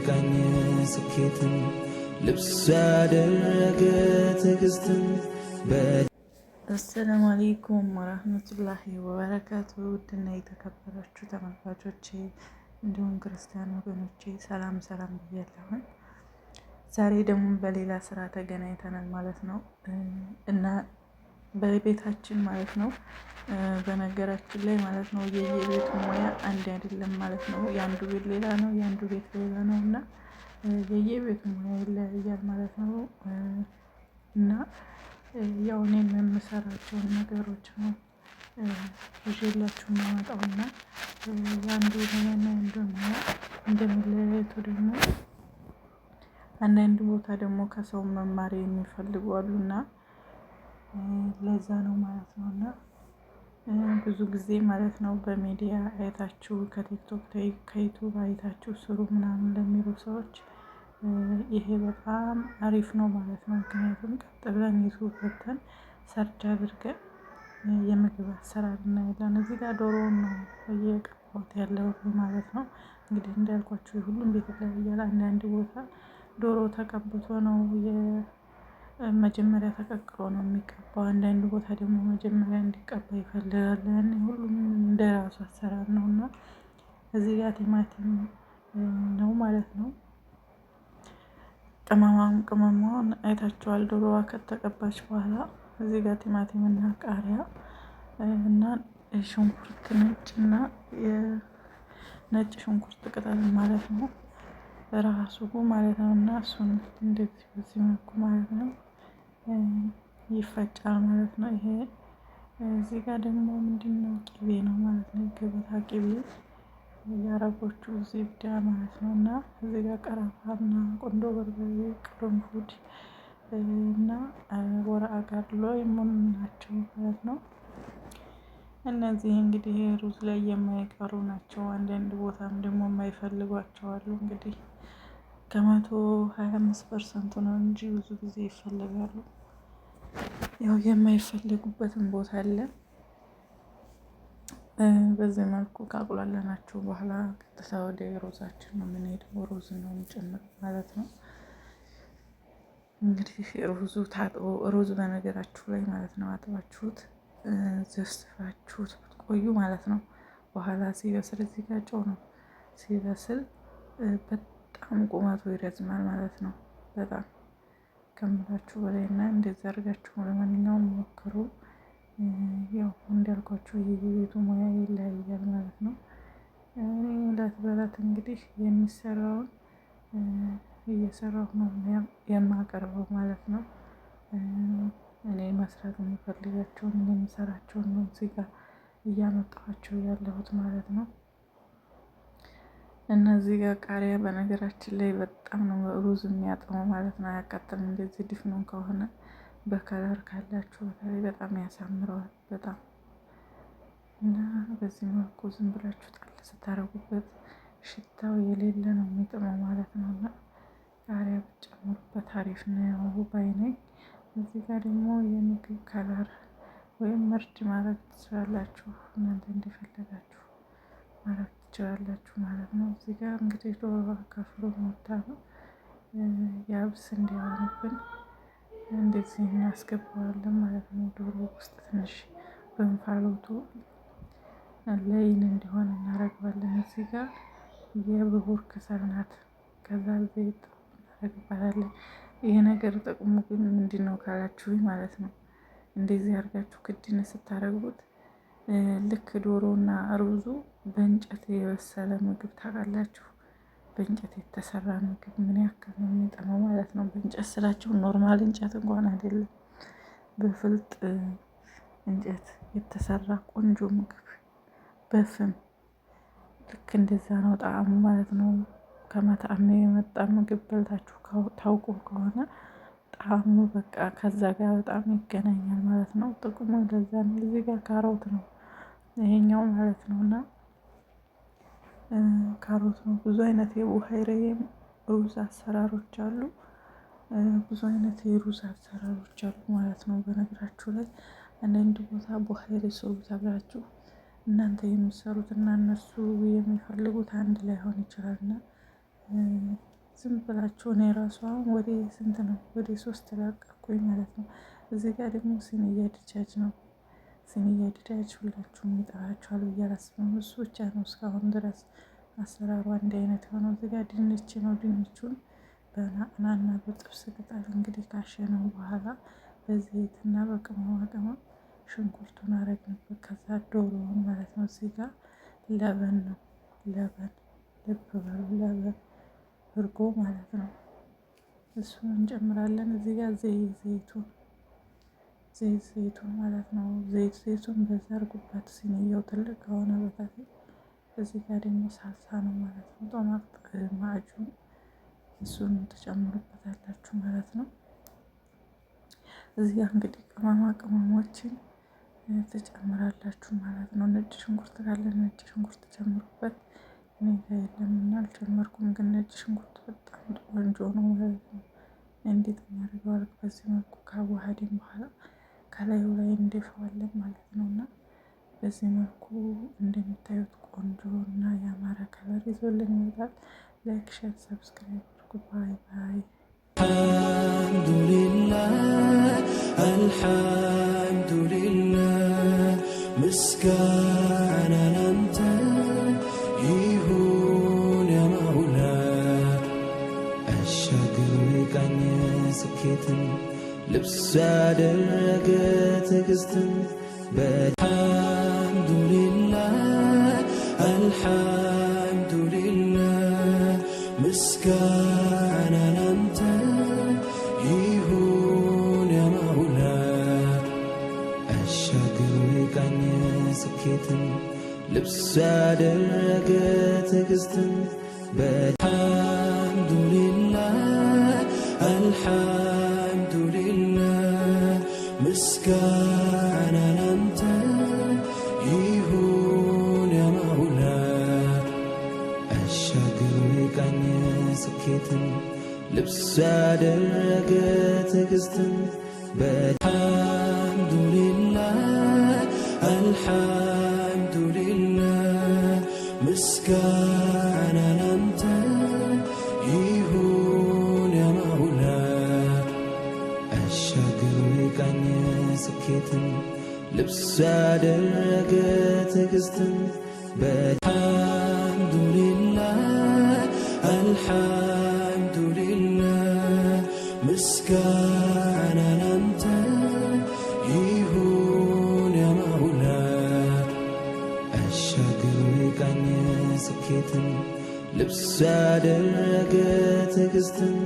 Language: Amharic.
በቃኝ ስኬትን ልብስ ያደረገ ትዕግስትን አሰላሙ አለይኩም ወራህመቱላሂ ወበረካቱ። ውድና የተከበራችሁ ተመልካቾቼ እንዲሁም ክርስቲያን ወገኖቼ ሰላም ሰላም ብያለሁ። ዛሬ ደግሞ በሌላ ስራ ተገናኝተናል ማለት ነው እና በቤታችን ማለት ነው። በነገራችን ላይ ማለት ነው የየቤቱ ሙያ አንድ አይደለም ማለት ነው። የአንዱ ቤት ሌላ ነው፣ የአንዱ ቤት ሌላ ነው እና የየቤቱ ሙያ ይለያያል ማለት ነው እና ያው እኔም የምሰራቸውን ነገሮች ነው ይዤላችሁ የማመጣው እና የአንዱ ሙያና የአንዱ ሙያ እንደሚለያየቱ ደግሞ አንዳንድ ቦታ ደግሞ ከሰው መማር የሚፈልጉ አሉና ለዛ ነው ማለት ነው። እና ብዙ ጊዜ ማለት ነው በሚዲያ አይታችሁ ከቲክቶክ ከዩቱብ አይታችሁ ስሩ ምናምን ለሚሉ ሰዎች ይሄ በጣም አሪፍ ነው ማለት ነው። ምክንያቱም ቀጥ ብለን ዩቱብ ገብተን ሰርች አድርገን የምግብ አሰራር እናያለን። እዚህ ጋር ዶሮውን ነው እየቀባሁት ያለው ማለት ነው። እንግዲህ እንዳልኳችሁ ሁሉም ቤት ይለያያል። አንዳንድ ቦታ ዶሮ ተቀብቶ ነው መጀመሪያ ተቀቅሎ ነው የሚቀባው። አንዳንድ ቦታ ደግሞ መጀመሪያ እንዲቀባ ይፈልጋል። ሁሉም እንደራሱ አሰራር ነው እና እዚህ ጋር ቲማቲም ነው ማለት ነው። ቅመሟን አይታችኋል። ዶሮዋ ከተቀባች በኋላ እዚህ ጋር ቲማቲም እና ቃሪያ እና ሽንኩርት ነጭና የነጭ ሽንኩርት ቅጠል ማለት ነው ራሱ ማለት ነው እና እሱን እንደዚህ በዚህ መልኩ ማለት ነው ይፈጫል ማለት ነው። ይሄ እዚህ ጋር ደግሞ ምንድነው ቅቤ ነው ማለት ነው። ገበታ ቅቤ የአረቦቹ ዚብዳ ማለት ነው እና እዚህ ጋር ቀረፋና ቆንዶ በርበሬ፣ ቅርንፉድ እና ወረአ ጋርሎ የምን ናቸው ማለት ነው። እነዚህ እንግዲህ ሩዝ ላይ የማይቀሩ ናቸው። አንዳንድ ቦታም ደግሞ የማይፈልጓቸው አሉ። እንግዲህ ከ125% ነው እንጂ ብዙ ጊዜ ይፈልጋሉ። ያው የማይፈልጉበትን ቦታ አለ። በዚህ መልኩ ካቁላለናቸው በኋላ ቀጥታ ወደ ሩዛችን ነው የምንሄደው። ሩዝ ነው የምንጨምረው ማለት ነው። እንግዲህ ሩዙ ታጥቦ ሩዝ በነገራችሁ ላይ ማለት ነው አጥባችሁት ዘስፋችሁት ብትቆዩ ማለት ነው በኋላ ሲበስል እዚህ ጋር ጨው ነው ሲበስል በጣም ቁመቱ ይረዝማል ማለት ነው። በጣም ከምላችሁ በላይ እና እንደዛ አድርጋችሁ ለማንኛውም ሞክሩ። ያው እንዳልኳችሁ የቤቱ ሙያ ይለያያል ማለት ነው። እለት በእለት እንግዲህ የሚሰራውን እየሰራሁ ነው የማቀርበው ማለት ነው። እኔ መስራት የምፈልጋቸውን የምሰራቸውን ነው እዚህ ጋር እያመጣኋቸው ያለሁት ማለት ነው። እና እዚህ ጋር ቃሪያ በነገራችን ላይ በጣም ነው ሩዝ የሚያጥመው ማለት ነው። አያቃጥልም። እንደዚህ ድፍኑን ከሆነ በከለር ካላችሁ በተለይ በጣም ያሳምረዋል በጣም እና በዚህ መልኩ ዝም ብላችሁ ጣል ስታረጉበት ሽታው የሌለ ነው የሚጥመው ማለት ነው። እና ቃሪያ ብትጨምሩበት አሪፍ ነው ባይ ነኝ። እዚህ ጋር ደግሞ የምግብ ከለር ወይም መርድ ማድረግ ትችላላችሁ። እናንተ እንደፈለጋችሁ ማድረግ ትችላላችሁ ማለት ነው። እዚህ ጋር እንግዲህ ዶሮ ከፍሎ መታ ነው ያብስ እንዲሆንብን እንደዚህ እናስገባዋለን ማለት ነው። ዶሮ ውስጥ ትንሽ በእንፋሎቱ ለይን እንዲሆን እናደርገዋለን። እዚህ ጋር የብጉር ከሰል ናት። ከዛ ዘይት እናደርግበታለን። ይሄ ነገር ጥቅሙ ግን ምንድነው ካላችሁኝ ማለት ነው እንደዚህ አድርጋችሁ ክድን ስታደርጉት ልክ ዶሮና ሩዙ በእንጨት የበሰለ ምግብ ታውቃላችሁ። በእንጨት የተሰራ ምግብ ምን ያክል ነው የሚጥመው ማለት ነው። በእንጨት ስላችሁ ኖርማል እንጨት እንኳን አይደለም። በፍልጥ እንጨት የተሰራ ቆንጆ ምግብ በፍም ልክ እንደዛ ነው ጣዕሙ ማለት ነው። ከመጣዕም የመጣ ምግብ በልታችሁ ታውቁ ከሆነ ጣዕሙ በቃ ከዛ ጋር በጣም ይገናኛል ማለት ነው። ጥቅሙ ለዛ ነው። እዚህ ጋር ካሮት ነው ይሄኛው ማለት ነው እና ካሮት ነው። ብዙ አይነት የቡሀይሬም ሩዝ አሰራሮች አሉ። ብዙ አይነት የሩዝ አሰራሮች አሉ ማለት ነው። በነገራችሁ ላይ አንዳንድ ቦታ ቡሀይሬ ስሩ ተብላችሁ እናንተ የምትሰሩት እና እነሱ የሚፈልጉት አንድ ላይሆን ይችላልና ዝም ብላችሁ እኔ ራሷ ወደ ስንት ነው ወደ 3 ለቀኩኝ ማለት ነው። እዚህ ጋር ደግሞ ሲኒያ ድጃጅ ነው። ሲኒያ ድጃጅ ሁላችሁም ይጠራችኋል ብዬ አላስብም። እሱ ብቻ ነው እስካሁን ድረስ አሰራሩ አንድ አይነት የሆነው። እዚህ ጋር ድንች ነው። ድንቹን በናዕናና በጥብስ ቅጠል እንግዲህ ካሸነው በኋላ በዘይትና በቅመማ ቅመም ሽንኩርቱን አረግንበት። ከዛ ዶሮውን ማለት ነው። እዚህ ጋር ለበን ነው። ለበን ልብ በሉ፣ ለበን እርጎ ማለት ነው። እሱን እንጨምራለን። እዚህ ጋር ዘይቱን ማለት ነው። ዘይቱን በዛ አርጉበት። ሲኒያው ትልቅ ከሆነ በታች እዚህ ጋር ደግሞ ሳልሳ ነው ማለት ነው። ጦማት ማዕጁን እሱን ትጨምሩበታላችሁ ማለት ነው። እዚህ ጋር እንግዲህ ቅመማ ቅመሞችን ትጨምራላችሁ ማለት ነው። ነጭ ሽንኩርት ካለ ነጭ ሽንኩርት ጨምሩበት። እኔ ጋር የለምና አልጨመርኩም፣ ግን ነጭ ሽንኩርት በጣም ቆንጆ ነው ማለት ነው። እንዴት እናደርገዋል? በዚህ መልኩ ካዋሃድን በኋላ ከላዩ ላይ እንደፈዋለን ማለት ነው። እና በዚህ መልኩ እንደምታዩት ቆንጆ እና ያማረ ከለር ይዞልን ይመጣል። ላይክ፣ ሼር፣ ሰብስክራይብ አድርጉ። ባይ ባይ። አልሐምዱሊላህ ምስጋና ላንተ ይሁን ያ መውላ። አሻግሮ የቃኘ ስኬትን ልብስ ያደረገ ትዕግስትን አልሐምዱሊላህ ምስጋና ላንተ ይሁን ያ መውላ። አሻግሮ የቃኘ ስኬትን ልብስ ያደረገ ትዕግስትን አልሐምዱሊላህ ምስጋና ላንተ ይሁን ያ መውላ። አሻግሮ የቃኘ ስኬትን ልብስ ያደረገ ትዕግስትን አልሐምዱሊላህ ምስጋና ላንተ ይሁን ያ መውላ። አሻግሮ የቃኘ ስኬትን ልብስ ያደረገ ትዕግስትን አልሐምዱሊላህ ምስጋና ላንተ ይሁን ያ መውላ። አሻግሮ የቃኘ ስኬትን ልብስ ያደረገ ትዕግስትን